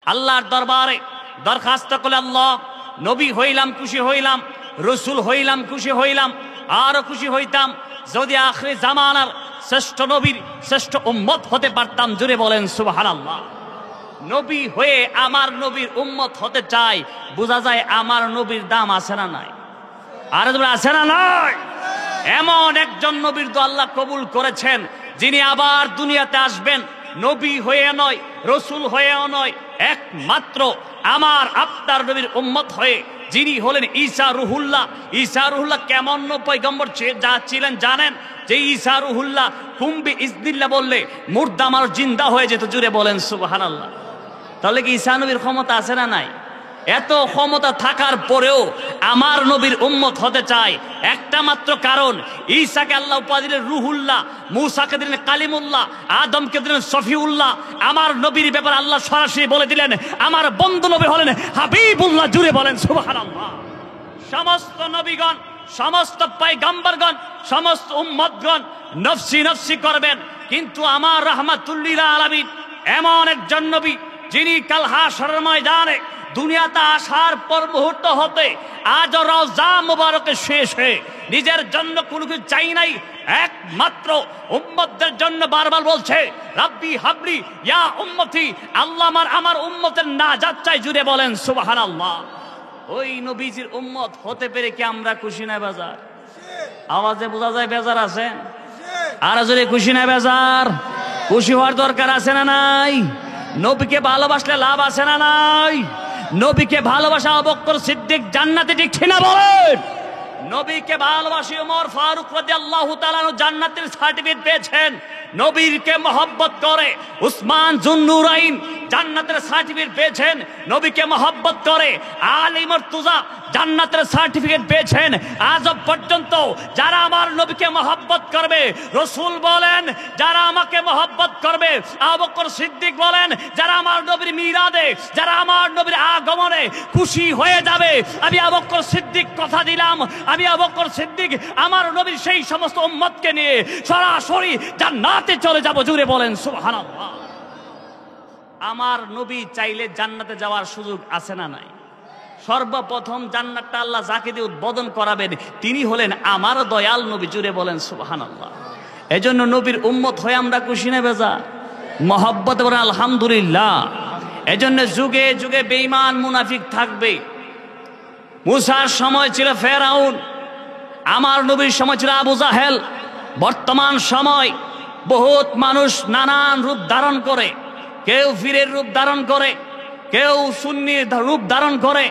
আল্লাহর দরবারে দরখাস্ত করলে আল্লাহ নবী হইলাম খুশি হইলাম, রসুল হইলাম খুশি হইলাম, আরো খুশি হইতাম যদি আখিরি জামানার শ্রেষ্ঠ নবীর শ্রেষ্ঠ উম্মত হতে পারতাম। জুড়ে বলেন সুবহানাল্লাহ। নবী হয়ে আমার নবীর উম্মত হতে চাই, বোঝা যায় আমার নবীর দাম আছে না নাই? আর আছে না নাই? এমন একজন নবীর তো আল্লাহ কবুল করেছেন যিনি আবার দুনিয়াতে আসবেন, নবী হয়ে নয়, রসুল হয়েও নয়, একমাত্র আমার আপনার নবীর উম্মত হয়ে, যিনি হলেন ঈসা রুহুল্লাহ। ঈসা রুহুল্লাহ কেমন পয়গম্বর যা ছিলেন জানেন? যে ঈসা রুহুল্লাহ কুম্বি ইজনিল্লাহ বললে মুর্দা মানুষ জিন্দা হয়ে যেত। জুড়ে বলেন সুবহানাল্লাহ। তাহলে কি ঈসা নবীর ক্ষমতা আছে না নাই? এত ক্ষমতা থাকার পরেও আমার নবীর উম্মত হতে চায় একটা মাত্র কারণ, ঈসাকে আল্লাহ উপাধি দিলেন রুহুল্লাহ, মূসাকে দিলেন কালিমুল্লাহ, আদমকে দিলেন সফিউল্লাহ। আমার নবীর ব্যাপারে আল্লাহ সরাসরি বলে দিলেন আমার বন্ধু নবী হলেন হাবিবুল্লাহ। জুড়ে বলেন সুবহানাল্লাহ। সমস্ত নবীগণ, সমস্ত পয়গম্বরগণ, সমস্ত উম্মতগণ নফসি নফসি করবেন, কিন্তু আমার রাহমাতুল্লিল আলামিন এমন একজন নবী যিনি কাল হাশরের ময়দানে দুনিয়াতে আসার পর মুহূর্ত হতে আজ রওজা মুবারকে শেষ হয়ে নিজের জন্য কোনো কিছু চাই নাই, একমাত্র উম্মতদের জন্য বারবার বলছে রাব্বি হাবলি ইয়া উম্মতি, আল্লাহ আমার উম্মতের নাজাত চাই। জুড়ে বলেন সুবহানাল্লাহ। ওই নবীজির উম্মত হতে পেরে কি আমরা খুশি না বেজার? আওয়াজে বোঝা যায় বেজার আছেন? আর যদি খুশি না বেজার? খুশি হওয়ার দরকার আছে না নাই? নবীকে ভালোবাসলে লাভ আছে না নাই? নবীকে ভালোবাসা আবু বকর সিদ্দিক জান্নাতে, ঠিক না বলেন? নবীকে ভালোবাসি ওমর ফারুক রাদিয়াল্লাহু তাআলা জান্নাতের সার্টিফিকেট পেয়েছেন। নবীকে মহব্বত করে উসমান জুন্নুরাইন জান্নাতের সার্টিফিকেট পেয়েছেন। নবীকে মহব্বত করে আলী মুর্তজা জান্নাতের সার্টিফিকেট পেয়েছেন। আজ পর্যন্ত যারা আমার নবীকে মহব্বত করবে, রসুল বলেন যারা আমাকে মহব্বত করবে, আবু বকর সিদ্দিক বলেন যারা আমার নবীর মিলাদে, যারা আমার নবীর আগমনে খুশি হয়ে যাবে, আমি আবু বকর সিদ্দিক কথা দিলাম, আমি আবু বকর সিদ্দিক আমার নবীর সেই সমস্ত উম্মতকে নিয়ে সরাসরি জান্নাতে চলে যাব। জুড়ে বলেন সুবহানাল্লাহ। আমার নবী চাইলে জান্নাতে যাওয়ার সুযোগ আছে না নাই? সর্বপ্রথম জান্নাতটা আল্লাহ যাকে দিয়ে উদ্বোধন করাবেন তিনি হলেন আমার দয়াল নবী। জুড়ে বলেন সুবহানাল্লাহ। এজন্য নবীর উম্মত হয়ে আমরা খুশি না বেজার? মহব্বত বলেন আলহামদুলিল্লাহ। এজন্য যুগে যুগে বেঈমান মুনাফিক থাকবে। মুসার সময় ছিল ফেরাউন, আমার নবীর সময় ছিল আবু জাহেল, বর্তমান সময় বহুত মানুষ নানান রূপ ধারণ করে, কেউ ফিরের রূপ ধারণ করে, কেউ সুন্নির রূপ ধারণ করে,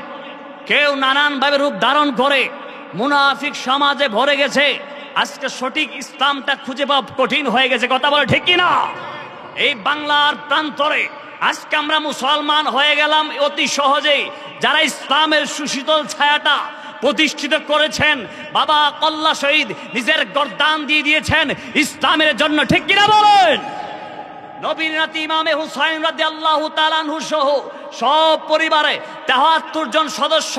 কেউ নানান ভাবে রূপ ধারণ করে। মুনাফিক সমাজে ভরে গেছে। আজকে সঠিক ইসলামটা খুঁজে পাওয়া কঠিন হয়ে গেছে। কথা বলে ঠিক কিনা? এই বাংলার প্রান্তরে আজকে আমরা মুসলমান হয়ে গেলাম অতি সহজেই। যারা ইসলামের সুশীতল ছায়াটা প্রতিষ্ঠিত করেছেন, বাবা কল্লা শহীদ নিজের গর্দান দিয়ে দিয়েছেন ইসলামের জন্য, ঠিক কিনা বলেন? নবীর নাতি ইমামে হুসাইন রাদিয়াল্লাহু তাআলা আনহু সহ সব পরিবারে ৭৩ জন সদস্য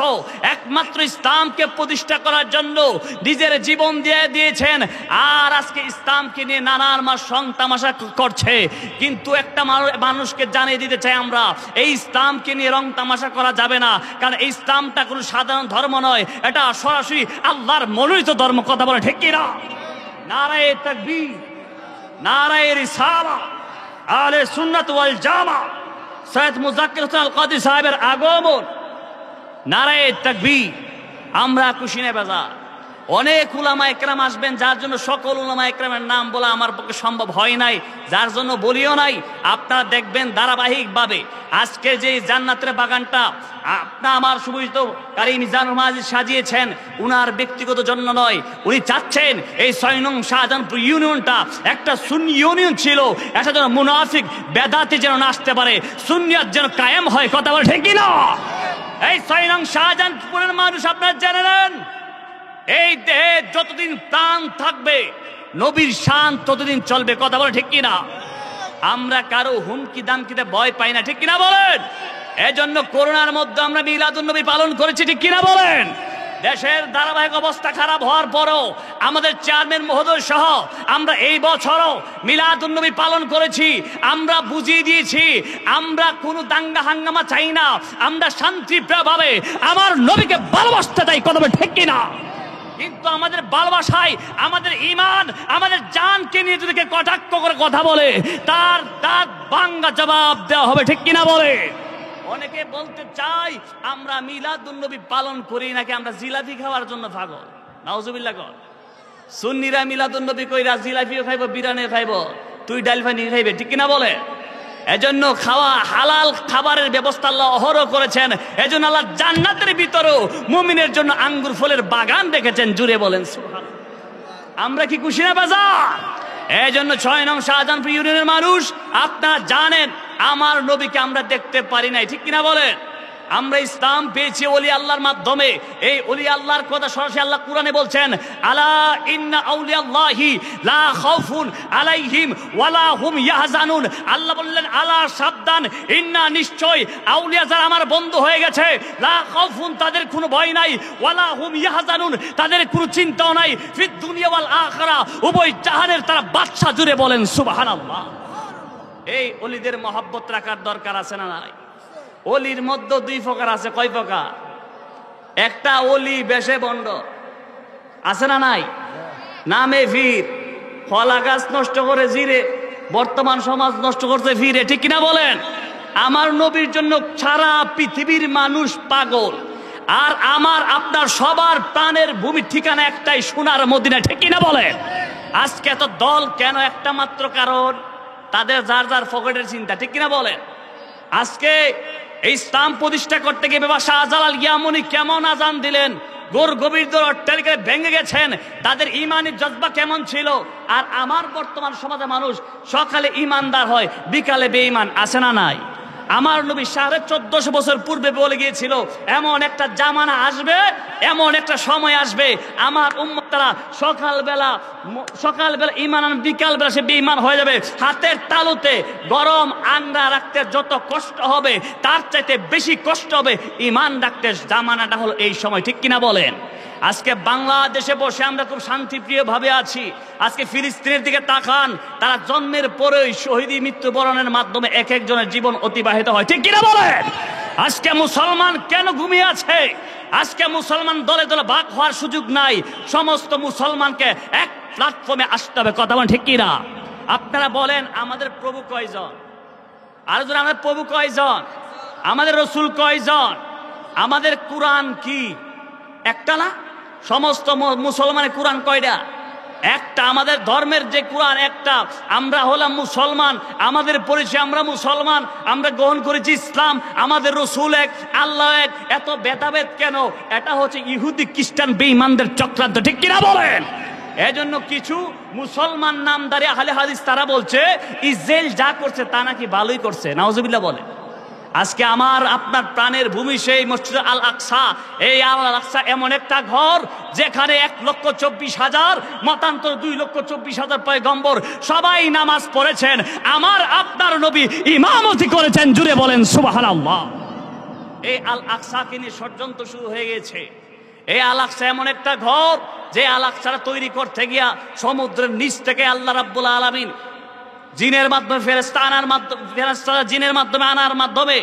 একমাত্র ইসলামকে প্রতিষ্ঠা করার জন্য নিজের জীবন দিয়ে দিয়েছেন। আর আজকে ইসলামকে নিয়ে নানান সং তামাশা করছে। কিন্তু একটা মানুষকে জানিয়ে দিতে চাই আমরা, এই ইসলামকে নিয়ে রং তামাশা করা যাবে না, কারণ এই ইসলামটা কোনো সাধারণ ধর্ম নয়, এটা সরাসরি আল্লাহর মনোনীত ধর্ম। কথা বলে ঠিক কিনা? নারায়ে তাকবীর, নারায়ে রিসালাহ, আহলে সুন্নাত ওয়াল জামাত, সৈয়দ মুজাক্কির হোসেন আল কাদরি সাহেবের আগমন, নারায়ে তাকবীর। আমরা খুশি না বেজার? অনেক উলামা একরাম আসবেন, যার জন্য সকল উলামা একরামের নাম বলা আমার পক্ষে সম্ভব হয় নাই, যার জন্য বলিও নাই। আপনারা দেখবেন ধারাবাহিকভাবে আজকে যে জান্নাতের বাগানটা আপনার আমার সুপরিচিত কারি মিজানুর মাজিদ সাজিয়েছেন, উনার ব্যক্তিগত জন্য নয়, উনি চাচ্ছেন এই ৬ নং শাহজাহানপুর ইউনিয়নটা একটা সুন্নি ইউনিয়ন ছিল, একটা যেন মুনাফিক বেদাতি যেন না আসতে পারে, সুন্নিয়ত যেন কায়েম হয়। কথা বলে ঠিক কিনা? এই ৬ নং শাহজাহানপুরের মানুষ আপনারা জেনে নেন, এই দেহে যতদিন প্রাণ থাকবে নবীর শান ততদিন চলবে। কথা বলে ঠিক কিনা? আমরা কারো হুমকি দামকিতে ভয় পাই না, ঠিক কিনা বলেন? এজন্য করোনার মধ্যে আমরা মিলাদুন নবী পালন করেছি, ঠিক কিনা বলেন? দেশের ধারাবাহিক অবস্থা খারাপ হওয়ার পরও আমাদের চেয়ারম্যান মহোদয় সহ আমরা এই বছরও মিলাদুন্নবী পালন করেছি। আমরা বুঝিয়ে দিয়েছি আমরা কোনো দাঙ্গা হাঙ্গামা চাই না, আমরা শান্তিপ্রিয়ভাবে আমার নবীকে ভালোবাসতে চাই। কথা বলে ঠিক কিনা? কিন্তু আমাদের ভালোবাসায় আমাদের ঈমান, আমাদের জানকে নিয়ে যদি কটাক্ষ করে কথা বলে তার বাঙ্গা জবাব দেওয়া হবে। ঠিক কিনা বলে? অনেকে বলতে চাই আমরা মিলাদুন্নবী পালন করি নাকি আমরা জিলাপি খাওয়ার জন্য পাগল। নাউজুবিল্লাহ কর। সুন্নিরা মিলাদুন্নবী কইরা জিলাপিও খাইব, বিরিয়ানিও খাইব, তুই ডাল পানি খাইবে। ঠিক কিনা বলে? এজন্য খাওয়া হালাল খাবারের ব্যবস্থা আল্লাহ অহরহ করেছেন। এজন্য আল্লাহ জান্নাতের ভিতরেও মুমিনের জন্য আঙ্গুর ফলের বাগান রেখেছেন। জুড়ে বলেন সুবহানাল্লাহ। আমরা কি খুশি না বাজার? এই জন্য 6 নং শাহজাহানপুর ইউনিয়নের মানুষ আপনারা জানেন আমার নবীকে আমরা দেখতে পারি নাই। ঠিক কিনা বলেন? আমরা ইসলাম পেয়েছি ওলি আল্লাহর মাধ্যমে। এই ওলি আল্লাহর কথা সরাসরি আল্লাহ কোরআনে বলছেন, আলা ইন্না আউলিয়াল্লাহি লা খাউফুন আলাইহিম ওয়ালা হুম ইয়াহজানুন। আল্লাহ বললেন আলা সাবধান, ইন্না নিশ্চয় আউলিয়া যারা আমার বন্ধু হয়ে গেছে, লা খাউফুন তাদের কোনো ভয় নাই, ওয়ালা হুম ইয়াহজানুন তাদের কোনো চিন্তাও নাই, ফিদ দুনিয়া ওয়াল আখিরা উভয় জাহানের তারা বাদশা। জুড়ে বলেন সুবহানাল্লাহ। এই ওলিদের মহব্বত রাখার দরকার আছে না নাই? অলির মধ্যে 2 প্রকার আছে। কয় প্রকার? একটা অলি বেশে বন্ড আছে না নাই? নামে ফির, কলা গাছ নষ্ট করে জিরে, বর্তমান সমাজ নষ্ট করছে ফিরে। ঠিক কিনা বলেন? আমার নবীর জন্য সারা পৃথিবীর মানুষ পাগল, আর আমার আপনার সবার প্রাণের ভূমির ঠিকানা একটাই, সোনার মদিনা। ঠিক কিনা বলেন? আজকে এত দল কেন? একটা মাত্র কারণ, তাদের যার যার পকেটের চিন্তা। ঠিক কিনা বলেন? আজকে এই ইসলাম প্রতিষ্ঠা করতে গিয়ে বাবা শাহজালাল ইয়ামুনি কেমন আজান দিলেন, গোর গোবিন্দর অট্টালিকায় ভেঙে গেছেন, তাদের ইমানি জজবা কেমন ছিল। আর আমার বর্তমান সমাজে মানুষ সকালে ইমানদার হয়, বিকালে বেঈমান। আছে না নাই? আমার নবী 1450 বছর পূর্বে বলে গিয়েছিল এমন একটা জামানা আসবে, এমন একটা সময় আসবে আমার উম্মতরা সকালবেলা ঈমান আন, বিকালবেলা সে বেঈমান হয়ে যাবে। হাতের তালুতে গরম আংরা রাখতে যত কষ্ট হবে তার চাইতে বেশি কষ্ট হবে ঈমান রাখতে। জামানাটা হলো এই সময়। ঠিক কিনা বলেন? আজকে বাংলাদেশে বসে আমরা খুব শান্তিপ্রিয় ভাবে আছি। আজকে ফিলিস্তিনের দিকে তাকান, তারা জন্মের পরেই শহীদি মৃত্যুবরণের মাধ্যমে এক একজনের জীবন অতিবাহিত হয়। ঠিক কিনা বলেন? আজকে মুসলমান কেন ঘুমিয়ে আছে? আজকে মুসলমান দলে দলে ভাগ হওয়ার সুযোগ নাই। সমস্ত মুসলমানকে এক প্ল্যাটফর্মে আসতে হবে। কথা বলেন ঠিক কিনা? আপনারা বলেন আমাদের প্রভু কয়জন? আর যদি আমাদের প্রভু কয়জন? আমাদের রসুল কয়জন? আমাদের কোরআন কি একটা না? সমস্ত মুসলমানের কোরআন কয়টা? একটা। আমাদের ধর্মের যে কোরআন একটা। আমরা হলাম মুসলমান, আমাদের পরিচয় আমরা মুসলমান, আমরা গ্রহণ করেছি ইসলাম, আমাদের রসুল এক, আল্লাহ এক। এত ভেদাভেদ কেন? এটা হচ্ছে ইহুদি খ্রিস্টান বেঈমানদের চক্রান্ত। ঠিক কিনা বলেন? এজন্য কিছু মুসলমান নামধারী আহলে হাদিস তারা বলছে ইসরায়েল যা করছে তা নাকি ভালোই করছে। নাউজুবিল্লাহ বলে। আজকে আমার আপনার প্রাণের ভূমি সেই মসজিদ আল আকসা। এই আল আকসা এমন একটা ঘর যেখানে 1,24,000 মতান্তর 2,24,000 পয়গম্বর সবাই নামাজ পড়েছেন। আমার আপনার নবী ইমামতি করেছেন। জুড়ে বলেন সুবহানাল্লাহ। এই আল আকসাকে নিয়ে ষড়যন্ত্র শুরু হয়ে গেছে। এই আল আকসা এমন একটা ঘর যে আল আকসাটা তৈরি করতে গিয়া সমুদ্রের নিচ থেকে আল্লাহ রাব্বুল আলামিন জিনের মাধ্যমে ফেরেশতারা জিনের মাধ্যমে আনার মাধ্যমে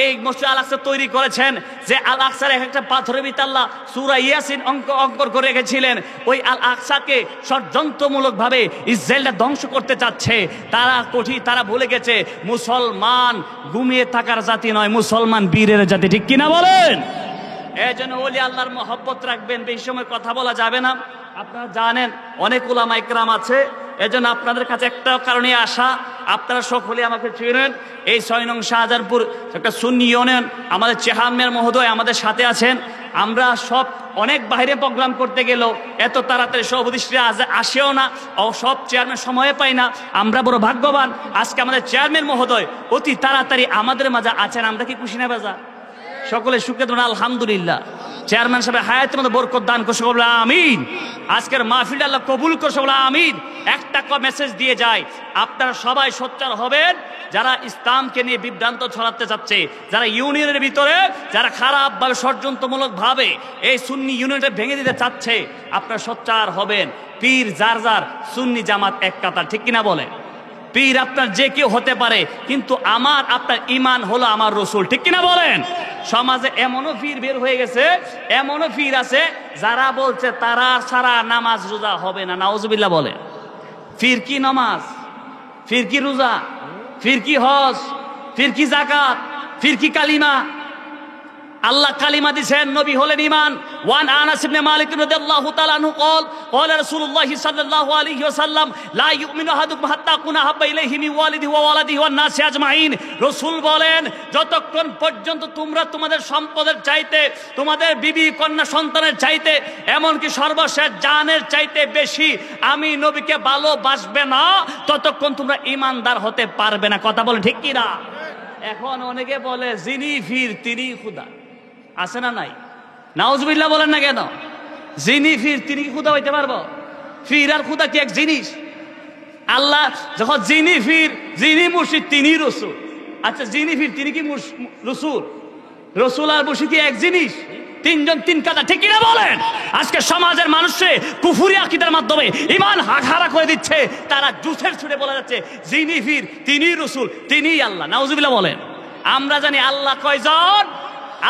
এই মসজিদ আল আকসা তৈরি করেছেন। যে আল আকসার একটা পাথরের ভিতরে আল্লাহ সূরা ইয়াসিন অঙ্কন করে রেখেছিলেন। ওই আল আকসাকে ষড়যন্ত্রমূলক ভাবে ইসরায়েলটা ধ্বংস করতে চাচ্ছে। তারা ভুলে গেছে মুসলমান ঘুমিয়ে থাকার জাতি নয়, মুসলমান বীরের জাতি। ঠিক কিনা বলেন? এই জন্য ওলি আল্লাহর মহব্বত রাখবেন। বেশি সময় কথা বলা যাবে না। আপনারা জানেন অনেক উলামা ইকরাম আছে। এজন্য আপনাদের কাছে একটা কারণে আসা, আপনারা সকলে আমাকে চিনেন। এই 6 নং শাহজাহানপুর একটা সুন্নি ইউনিয়ন, আমাদের চেয়ারম্যান মহোদয় আমাদের সাথে আছেন। আমরা সব অনেক বাইরে প্রোগ্রাম করতে গেলেও এত তাড়াতাড়ি সভাপতিরা আসেও না, ও সব চেয়ারম্যান সময়ে পাই না। আমরা বড় ভাগ্যবান, আজকে আমাদের চেয়ারম্যান মহোদয় অতি তাড়াতাড়ি আমাদের মাঝে আছেন। আমরা কি খুশি না বাজা? সকলে সুখে তোমরা আলহামদুলিল্লাহ। চেয়ারম্যান সাহেব হায়াতের মধ্যে বরকত দান করছে বলে আমিন। আজকের মাহফিলটা আল্লাহ কবুল করছে বলে আমিন। একটা মেসেজ দিয়ে যায়, আপনারা সবাই সোচ্চার হবেন যারা ইসলামকে নিয়ে বিভ্রান্ত ছড়াতে যাচ্ছে, যারা ইউনিয়নের ভিতরে যারা খারাপভাবে ষড়যন্ত্রমূলক ভাবে এই সুন্নি ইউনিয়নটা ভেঙে দিতে চাচ্ছে, আপনারা সোচ্চার হবেন। পীর যার যার, সুন্নি জামাত এক কাতার, ঠিক কিনা বলে? পীর আপনার যে কেউ হতে পারে, কিন্তু আপনার ঈমান হলো আমার রসুল, ঠিক কিনা বলেন? সমাজে এমনও পীর বের হয়ে গেছে, এমনও পীর আছে যারা বলছে তারা ছাড়া নামাজ রোজা হবে না। নাউজুবিল্লাহ বলে। পীর কি নামাজ, পীর কি রোজা, পীর কি হজ, পীর কি যাকাত, পীর কি কালিমা? আল্লাহ কালিমা দিয়েছেন, নবী হলেন ঈমান। ওয়ান আনাস ইবনে মালিক রাদিয়াল্লাহু তাআলা আনহু قال قال রাসূলুল্লাহ সাল্লাল্লাহু আলাইহি ওয়াসাল্লাম লা ইউমিনু আহাদুকুম হাত্তা কুনা হাব্বা ইলাইহি মিন ওয়ালিদিহি ওয়া ওয়ালাদিহি ওয়ান নাসি আজমাইন। রাসূল বলেন, যতক্ষণ পর্যন্ত তোমরা তোমাদের সম্পদের চাইতে, তোমাদের বিবি কন্যা সন্তানের চাইতে, এমনকি সর্বশেষ জানের চাইতে বেশি আমি নবীকে ভালোবাসবে না, ততক্ষণ তোমরা ঈমানদার হতে পারবে না। কথা বলেন ঠিক কি না? এখন অনেকে বলে যিনি পীর তিনি খোদা, আছে না নাই? নাউজুবিল্লাহ বলেন না কেন? যিনি পীর তিনি কি খোদা হইতে পারবো? পীর আর খোদা কি এক জিনিস? আল্লাহ যখন যিনি পীর, যিনি মুর্শিদ তিনি রসুল। আচ্ছা, যিনি পীর তিনি কি রসুল? রসুল আর মুর্শিদ কি এক জিনিস? তিনজন তিন কাটা, ঠিক কিনা বলেন? আজকে সমাজের মানুষে কুফরি আকীদার মাধ্যমে ঈমান হারা করে দিচ্ছে। তারা জুসের ছুটে বলা যাচ্ছে যিনি পীর তিনি রসুল তিনি আল্লাহ। নাউজুবিল্লাহ বলেন। আমরা জানি আল্লাহ কয়জন?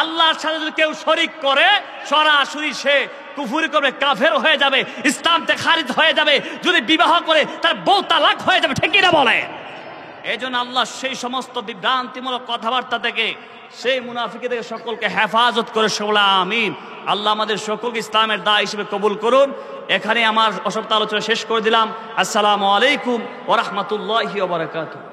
আল্লাহর সাথে যদি কেউ শরীক করে সরাসরি সে কুফরি করবে, কাফের হয়ে যাবে, ইসলাম থেকে খারিজ হয়ে যাবে। যদি বিবাহ করে তার বউ তালাক হয়ে যাবে, ঠিক কিনা বলে? এই জন্য আল্লাহ সেই সমস্ত বিভ্রান্তিমূলক কথাবার্তা থেকে, সেই মুনাফিকি থেকে সকলকে হেফাজত করে সকলে আমিন। আল্লাহ আমাদের সকলকে ইসলামের দায় হিসেবে কবুল করুন। এখানে আমার অসংখ্য আলোচনা শেষ করে দিলাম। আসসালামু আলাইকুম ওয়া রাহমাতুল্লাহি ওয়া বারাকাতুহু।